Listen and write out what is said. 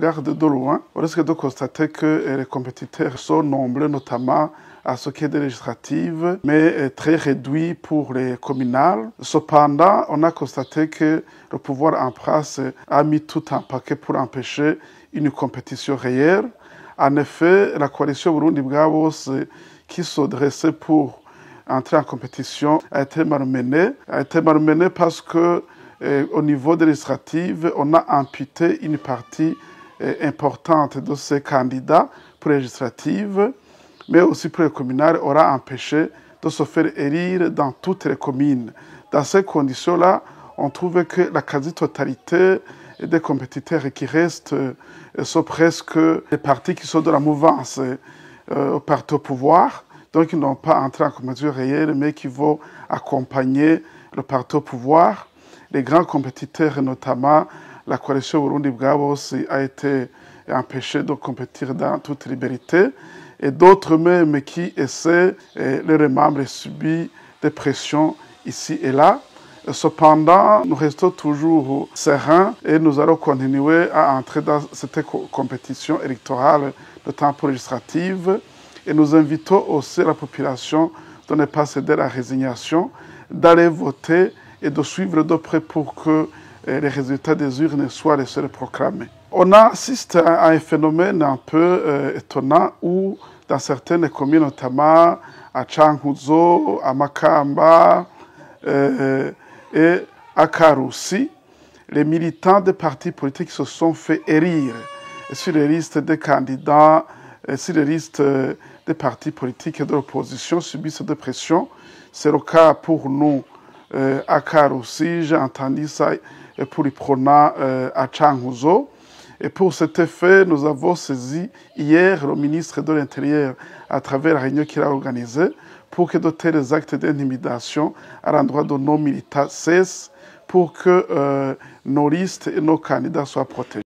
regarde de loin, on risque de constater que les compétiteurs sont nombreux, notamment à ce qui est des législatives, mais très réduit pour les communales. Cependant, on a constaté que le pouvoir en place a mis tout un paquet pour empêcher une compétition réelle. En effet, la coalition Burundi bwa Bose qui se dressait pour entrer en compétition a été malmenée. A été malmenée parce que au niveau des législatives, on a amputé une partie importante de ces candidats pour les législatives, mais aussi pour les communales, aura empêché de se faire élire dans toutes les communes. Dans ces conditions-là, on trouve que la quasi-totalité des compétiteurs qui restent sont presque les partis qui sont de la mouvance au parti au pouvoir, donc ils n'ont pas entré en compétition réelle, mais qui vont accompagner le parti au pouvoir. Les grands compétiteurs, notamment la coalition Burundi bwa Bose, a été empêchée de compétir dans toute liberté. Et d'autres même qui essaient, leurs membres subissent des pressions ici et là. Cependant, nous restons toujours sereins et nous allons continuer à entrer dans cette compétition électorale, notamment pour législative. Et nous invitons aussi la population de ne pas céder à la résignation, d'aller voter et de suivre de près pour que les résultats des urnes soient les seuls proclamés. On assiste à un phénomène un peu étonnant où dans certaines communes, notamment à Cankuzo, à Makamba et à Karusi, les militants des partis politiques se sont fait élire sur les listes des candidats, sur les listes des partis politiques et de l'opposition subissent des pressions. C'est le cas pour nous à Karusi, j'ai entendu ça pour les prônants à Cankuzo. Et pour cet effet, nous avons saisi hier le ministre de l'Intérieur à travers la réunion qu'il a organisée pour que de tels actes d'intimidation à l'endroit de nos militants cessent pour que nos listes et nos candidats soient protégés.